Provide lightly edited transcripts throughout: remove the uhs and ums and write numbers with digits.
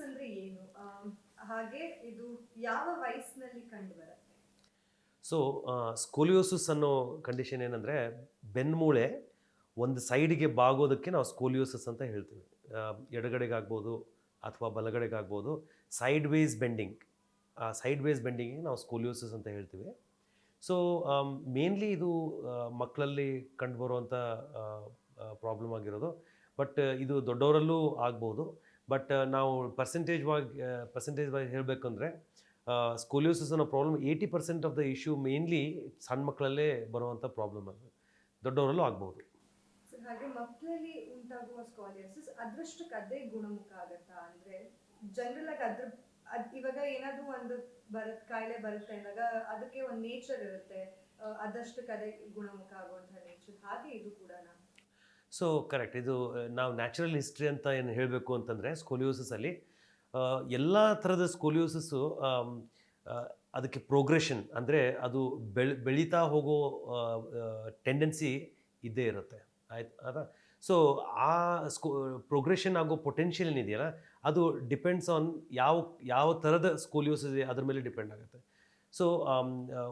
ಅಂದ್ರೆ ಏನು? ಹಾಗೆ ಇದು ಯಾವ ವಯಸ್ಸಿನಲ್ಲಿ ಕಂಡುಬರುತ್ತೆ? ಸೊ ಸ್ಕೋಲಿಯೋಸಿಸ್ ಅನ್ನೋ ಕಂಡೀಷನ್ ಏನಂದರೆ ಬೆನ್ಮೂಳೆ ಒಂದು ಸೈಡಿಗೆ ಬಾಗೋದಕ್ಕೆ ನಾವು ಸ್ಕೋಲಿಯೋಸಿಸ್ ಅಂತ ಹೇಳ್ತೀವಿ. ಎಡಗಡೆಗಾಗ್ಬೋದು ಅಥವಾ ಬಲಗಡೆಗಾಗ್ಬೋದು. ಸೈಡ್ ವೇಸ್ ಬೆಂಡಿಂಗ್, ಆ ಸೈಡ್ ವೇಸ್ ಬೆಂಡಿಂಗಿಗೆ ನಾವು ಸ್ಕೋಲಿಯೋಸಿಸ್ ಅಂತ ಹೇಳ್ತೀವಿ. ಸೊ ಮೇನ್ಲಿ ಇದು ಮಕ್ಕಳಲ್ಲಿ ಕಂಡುಬರುವಂಥ ಪ್ರಾಬ್ಲಮ್ ಆಗಿರೋದು. ಬಟ್ ಇದು ದೊಡ್ಡವರಲ್ಲೂ ಆಗ್ಬೋದು. ಬಟ್ ನಾವು ಪರ್ಸೆಂಟೇಜ್ ವೈಸ್ ಹೇಳಬೇಕಂದ್ರೆ ಸ್ಕೋಲಿಯೋಸಿಸ್ ಅನ್ನೋ problem 80% of the issue mainly ಸಣ್ಣ ಮಕ್ಕಳಲ್ಲೇ ಬರುವಂಥ ಪ್ರಾಬ್ಲಮ್ ಅದು. ದೊಡ್ಡವರಲ್ಲೂ ಆಗ್ಬೋದು. ಹಾಗೆ ಮಕ್ಕಳಲ್ಲಿ ಉಂಟಾಗುವ ಸ್ಕಾಲಿಯೋಸಿಸ್ ಅದೃಷ್ಟಕ್ಕೆ ಅದೇ ಗುಣಮುಖ ಆಗತ್ತಾ? ಅಂದ್ರೆ ಜನರಲ್ ಆಗಿ ಇವಾಗ ಏನಾದ್ರೂ ಒಂದು ಕಾಯಿಲೆ ಬರುತ್ತೆ ಅಂದಾಗ ಅದಕ್ಕೆ ಒಂದು ನೇಚರ್ ಇರುತ್ತೆ, ಅದಷ್ಟಕ್ಕೆ ಅದೇ ಗುಣಮುಖ ಆಗುವಂತಹ ನೇಚರ್. ಹಾಗೆ ಇದು ಕೂಡ ಸೊ ಕರೆಕ್ಟ್. ಇದು ನಾವು ನ್ಯಾಚುರಲ್ ಹಿಸ್ಟ್ರಿ ಅಂತ ಏನು ಹೇಳಬೇಕು ಅಂತಂದರೆ ಸ್ಕೋಲಿಯೋಸಿಸಲ್ಲಿ ಎಲ್ಲ ಥರದ ಸ್ಕೋಲಿಯೋಸಿಸ್ಸು ಅದಕ್ಕೆ ಪ್ರೋಗ್ರೆಷನ್ ಅಂದರೆ ಅದು ಬೆಳೀತಾ ಹೋಗೋ ಟೆಂಡೆನ್ಸಿ ಇದ್ದೇ ಇರುತ್ತೆ. ಆಯ್ತು ಅದ. ಸೊ ಆ ಪ್ರೋಗ್ರೆಷನ್ ಆಗೋ ಪೊಟೆನ್ಷಿಯಲ್ ಏನಿದೆಯಲ್ಲ ಅದು ಡಿಪೆಂಡ್ಸ್ ಆನ್ ಯಾವ ಥರದ ಸ್ಕೋಲಿಯೋಸಿಸ್ ಅದ್ರ ಮೇಲೆ ಡಿಪೆಂಡ್ ಆಗುತ್ತೆ. ಸೊ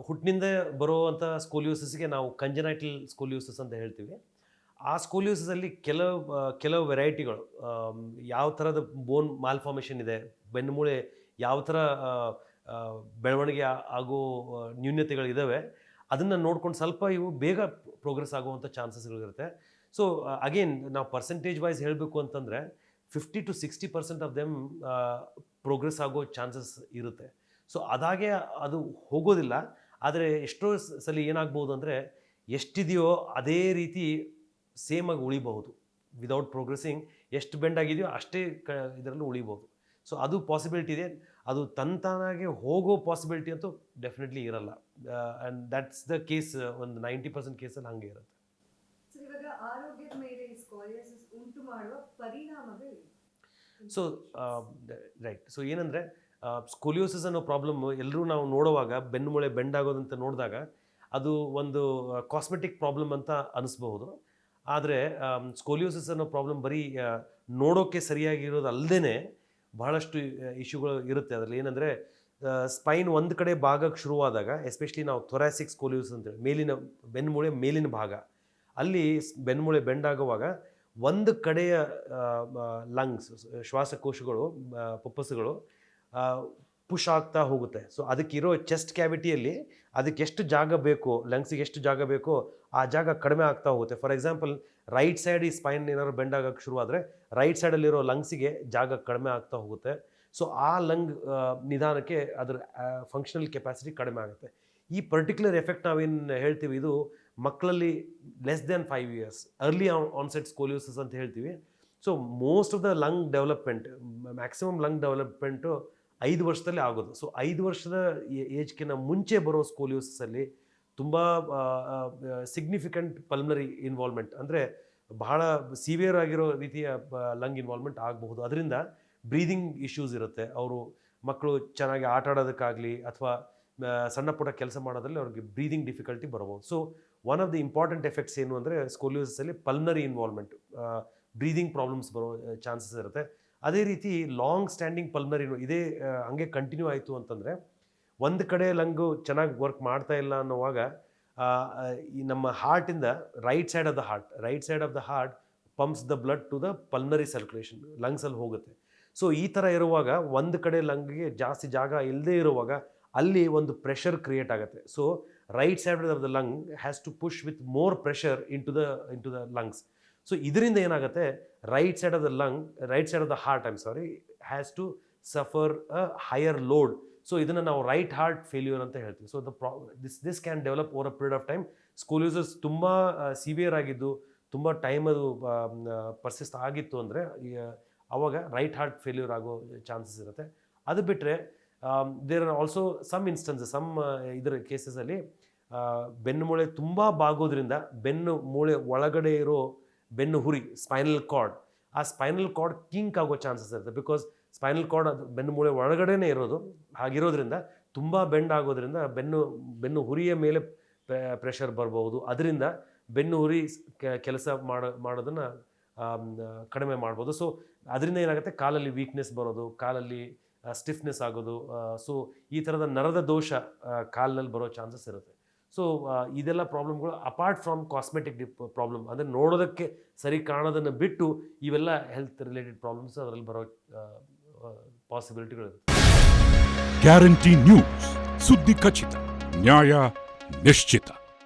ಹುಟ್ಟಿನಿಂದ ಬರುವಂಥ ಸ್ಕೋಲಿಯೋಸಿಸ್ಗೆ ನಾವು ಕಂಜನೈಟಲ್ ಸ್ಕೋಲಿಯೋಸಿಸ್ ಅಂತ ಹೇಳ್ತೀವಿ. ಆ ಸ್ಕೋಲಿಯೋಸಿಸಲ್ಲಿ ಕೆಲವು ವೆರೈಟಿಗಳು, ಯಾವ ಥರದ ಬೋನ್ ಮಾಲ್ಫಾರ್ಮೇಷನ್ ಇದೆ, ಬೆನ್ನುಮೂಳೆ ಯಾವ ಥರ ಬೆಳವಣಿಗೆ ಆಗೋ ನ್ಯೂನ್ಯತೆಗಳಿದ್ದಾವೆ, ಅದನ್ನು ನೋಡ್ಕೊಂಡು ಸ್ವಲ್ಪ ಇವು ಬೇಗ ಪ್ರೋಗ್ರೆಸ್ ಆಗುವಂಥ ಚಾನ್ಸಸ್ಗಳಿರುತ್ತೆ. ಸೊ ಅಗೇನ್ ನಾವು ಪರ್ಸೆಂಟೇಜ್ ವೈಸ್ ಹೇಳಬೇಕು ಅಂತಂದರೆ 50 to 60% ಆಫ್ ದೆಮ್ ಪ್ರೋಗ್ರೆಸ್ ಆಗೋ ಚಾನ್ಸಸ್ ಇರುತ್ತೆ. ಸೊ ಅದಾಗೆ ಅದು ಹೋಗೋದಿಲ್ಲ. ಆದರೆ ಎಷ್ಟೋ ಸಲ ಏನಾಗ್ಬೋದು ಅಂದರೆ ಎಷ್ಟಿದೆಯೋ ಅದೇ ರೀತಿ ಸೇಮಾಗಿ ಉಳಿಬಹುದು. ವಿದೌಟ್ ಪ್ರೋಗ್ರೆಸ್ಸಿಂಗ್ ಎಷ್ಟು ಬೆಂಡ್ ಆಗಿದೆಯೋ ಅಷ್ಟೇ ಇದರಲ್ಲೂ ಉಳಿಬೋದು. ಸೊ ಅದು ಪಾಸಿಬಿಲಿಟಿ ಇದೆ. ಅದು ತಾನಾಗೆ ಹೋಗೋ ಪಾಸಿಬಿಲಿಟಿ ಅಂತೂ ಡೆಫಿನೆಟ್ಲಿ ಇರಲ್ಲ. And that's the case. ಒಂದು 90% ಕೇಸಲ್ಲಿ ಹಾಗೆ ಇರುತ್ತೆ. ಇವಾಗ ಆರೋಗ್ಯದ ಮೇಲೆ ಸ್ಕಾಲಿಯೋಸಿಸ್ ಉಂಟು ಮಾಡುವ ಪರಿಣಾಮಗಳು? So right. ಸೊ ಏನಂದರೆ ಸ್ಕೋಲಿಯೋಸಿಸ್ ಅನ್ನೋ ಪ್ರಾಬ್ಲಮ್ಮು ಎಲ್ಲರೂ ನಾವು ನೋಡುವಾಗ ಬೆನ್ನುಮೂಳೆ ಬೆಂಡ್ ಆಗೋದಂತ ನೋಡಿದಾಗ ಅದು ಒಂದು ಕಾಸ್ಮೆಟಿಕ್ ಪ್ರಾಬ್ಲಮ್ ಅಂತ ಅನಿಸ್ಬಹುದು. ಆದರೆ ಸ್ಕೋಲಿಯೋಸಿಸ್ ಅನ್ನೋ ಪ್ರಾಬ್ಲಮ್ ಬರೀ ನೋಡೋಕ್ಕೆ ಸರಿಯಾಗಿರೋದು ಅಲ್ಲದೇ ಬಹಳಷ್ಟು ಇಶ್ಯೂಗಳು ಇರುತ್ತೆ ಅದರಲ್ಲಿ. ಏನಂದರೆ ಸ್ಪೈನ್ ಒಂದು ಕಡೆ ಭಾಗಕ್ಕೆ ಶುರುವಾದಾಗ, ಎಸ್ಪೆಷಲಿ ನಾವು ಥೊರಾಸಿಕ್ ಸ್ಕೋಲಿಯೋಸಿಸ್ ಅಂತೇಳಿ ಮೇಲಿನ ಬೆನ್ನುಮೂಳೆ ಮೇಲಿನ ಭಾಗ, ಅಲ್ಲಿ ಬೆನ್ನುಮೂಳೆ ಬೆಂಡ್ ಆಗುವಾಗ ಒಂದು ಕಡೆಯ ಲಂಗ್ಸ್ ಶ್ವಾಸಕೋಶಗಳು ಪುಪ್ಪಸಗಳು ಪುಷ್ ಆಗ್ತಾ ಹೋಗುತ್ತೆ. ಸೊ ಅದಕ್ಕಿರೋ ಚೆಸ್ಟ್ ಕ್ಯಾವಿಟಿಯಲ್ಲಿ ಅದಕ್ಕೆ ಎಷ್ಟು ಜಾಗ ಬೇಕೋ, ಲಂಗ್ಸಿಗೆ ಎಷ್ಟು ಜಾಗ ಬೇಕೋ ಆ ಜಾಗ ಕಡಿಮೆ ಆಗ್ತಾ ಹೋಗುತ್ತೆ. ಫಾರ್ ಎಕ್ಸಾಂಪಲ್ ರೈಟ್ ಸೈಡ್ ಈ ಸ್ಪೈನ್ ಏನಾದ್ರು ಬೆಂಡ್ ಆಗೋಕ್ಕೆ ಶುರುವಾದರೆ ರೈಟ್ ಸೈಡಲ್ಲಿರೋ ಲಂಗ್ಸಿಗೆ ಜಾಗ ಕಡಿಮೆ ಆಗ್ತಾ ಹೋಗುತ್ತೆ. ಸೊ ಆ ಲಂಗ್ ನಿಧಾನಕ್ಕೆ ಅದರ ಫಂಕ್ಷನಲ್ ಕೆಪಾಸಿಟಿ ಕಡಿಮೆ ಆಗುತ್ತೆ. ಈ ಪರ್ಟಿಕ್ಯುಲರ್ ಎಫೆಕ್ಟ್ ನಾವೇನು ಹೇಳ್ತೀವಿ ಇದು ಮಕ್ಕಳಲ್ಲಿ less than 5 years early onset scoliosis ಅಂತ ಹೇಳ್ತೀವಿ. So most of the lung development, maximum lung development 5 ವರ್ಷದಲ್ಲೇ ಆಗೋದು. ಸೊ 5 ವರ್ಷದ ಏಜ್ಗಿಂತ ಮುಂಚೆ ಬರೋ ಸ್ಕೋಲಿಯೋಸಿಸಲ್ಲಿ ತುಂಬ ಸಿಗ್ನಿಫಿಕೆಂಟ್ ಪಲ್ಮನರಿ ಇನ್ವಾಲ್ವ್ಮೆಂಟ್, ಅಂದರೆ ಬಹಳ ಸಿವಿಯರ್ ಆಗಿರೋ ರೀತಿಯ ಲಂಗ್ ಇನ್ವಾಲ್ವ್ಮೆಂಟ್ ಆಗಬಹುದು. ಅದರಿಂದ ಬ್ರೀದಿಂಗ್ ಇಶ್ಯೂಸ್ ಇರುತ್ತೆ. ಮಕ್ಕಳು ಚೆನ್ನಾಗಿ ಆಟ ಆಡೋದಕ್ಕಾಗಲಿ ಅಥವಾ ಸಣ್ಣ ಪುಟ್ಟ ಕೆಲಸ ಮಾಡೋದ್ರಲ್ಲಿ ಅವ್ರಿಗೆ ಬ್ರೀದಿಂಗ್ ಡಿಫಿಕಲ್ಟಿ ಬರ್ಬೋದು. So one of the important effects ಏನು ಅಂದರೆ ಸ್ಕೋಲಿಯೋಸಿಸಲ್ಲಿ ಪಲ್ಮನರಿ ಇನ್ವಾಲ್ವ್ಮೆಂಟ್, ಬ್ರೀದಿಂಗ್ ಪ್ರಾಬ್ಲಮ್ಸ್ ಬರೋ ಚಾನ್ಸಸ್ ಇರುತ್ತೆ. ಅದೇ ರೀತಿ ಲಾಂಗ್ ಸ್ಟ್ಯಾಂಡಿಂಗ್ ಪಲ್ಮನರಿ ಇದೇ ಹಂಗೆ ಕಂಟಿನ್ಯೂ ಆಯಿತು ಅಂತಂದರೆ, ಒಂದು ಕಡೆ ಲಂಗು ಚೆನ್ನಾಗಿ ವರ್ಕ್ ಮಾಡ್ತಾ ಇಲ್ಲ ಅನ್ನೋವಾಗ ಈ ನಮ್ಮ ಹಾರ್ಟಿಂದ right side of the heart pumps the blood to the pulmonary circulation, ಲಂಗ್ಸಲ್ಲಿ ಹೋಗುತ್ತೆ. ಸೊ ಈ ಥರ ಇರುವಾಗ ಒಂದು ಕಡೆ ಲಂಗ್ಗೆ ಜಾಸ್ತಿ ಜಾಗ ಇಲ್ಲದೇ ಇರುವಾಗ ಅಲ್ಲಿ ಒಂದು ಪ್ರೆಷರ್ ಕ್ರಿಯೇಟ್ ಆಗುತ್ತೆ. So right side of the lung has to push with more pressure into the lungs. So ಇದರಿಂದ ಏನಾಗುತ್ತೆ, right side of the heart has to suffer a higher load. So ಇದನ್ನು ನಾವು right heart failure ಅಂತ ಹೇಳ್ತೀವಿ. So this can develop over a period of time. Scoliosis ತುಂಬ severe ಆಗಿದ್ದು ತುಂಬ time ಅದು ಪರ್ಸಿಸ್ಟ್ ಆಗಿತ್ತು ಅಂದರೆ ಆವಾಗ ರೈಟ್ ಹಾರ್ಟ್ ಫೇಲ್ಯೂರ್ ಆಗೋ ಚಾನ್ಸಸ್ ಇರುತ್ತೆ. ಅದು ಬಿಟ್ಟರೆ there are also some instances, ಇದರ ಕೇಸಸಲ್ಲಿ ಬೆನ್ನು ಮೂಳೆ ತುಂಬ ಬಾಗೋದ್ರಿಂದ ಬೆನ್ನು ಮೂಳೆ ಒಳಗಡೆ ಇರೋ ಬೆನ್ನು ಹುರಿ ಸ್ಪೈನಲ್ ಕಾರ್ಡ್, ಆ ಸ್ಪೈನಲ್ ಕಾರ್ಡ್ ಕಿಂಕ್ ಆಗೋ ಚಾನ್ಸಸ್ ಇರುತ್ತೆ. ಬಿಕಾಸ್ ಸ್ಪೈನಲ್ ಕಾರ್ಡ್ ಅದು ಬೆನ್ನು ಮೂಳೆ ಒಳಗಡೆನೇ ಇರೋದು. ಹಾಗಿರೋದ್ರಿಂದ ತುಂಬ ಬೆಂಡ್ ಆಗೋದ್ರಿಂದ ಬೆನ್ನು ಹುರಿಯ ಮೇಲೆ ಪ್ರೆಷರ್ ಬರ್ಬೋದು. ಅದರಿಂದ ಬೆನ್ನು ಹುರಿ ಕೆಲಸ ಮಾಡೋದನ್ನು ಕಡಿಮೆ ಮಾಡ್ಬೋದು. ಸೊ ಅದರಿಂದ ಏನಾಗುತ್ತೆ, ಕಾಲಲ್ಲಿ ವೀಕ್ನೆಸ್ ಬರೋದು, ಕಾಲಲ್ಲಿ ಸ್ಟಿಫ್ನೆಸ್ ಆಗೋದು, ಸೊ ಈ ಥರದ ನರದ ದೋಷ ಕಾಲಿನಲ್ಲಿ ಬರೋ ಚಾನ್ಸಸ್ ಇರುತ್ತೆ. ಸೊ ಇದೆಲ್ಲ ಪ್ರಾಬ್ಲಮ್ಗಳು ಅಪಾರ್ಟ್ ಫ್ರಮ್ ಕಾಸ್ಮೆಟಿಕ್ ಪ್ರಾಬ್ಲಮ್, ಅಂದರೆ ನೋಡೋದಕ್ಕೆ ಸರಿ ಕಾಣೋದನ್ನು ಬಿಟ್ಟು ಇವೆಲ್ಲ ಹೆಲ್ತ್ ರಿಲೇಟೆಡ್ ಪ್ರಾಬ್ಲಮ್ಸ್ ಅದರಲ್ಲಿ ಬರೋ ಪಾಸಿಬಿಲಿಟಿಗಳಿರುತ್ತೆ. ಗ್ಯಾರಂಟಿ ನ್ಯೂಸ್, ಸುದ್ದಿ ಖಚಿತ, ನ್ಯಾಯ ನಿಶ್ಚಿತ.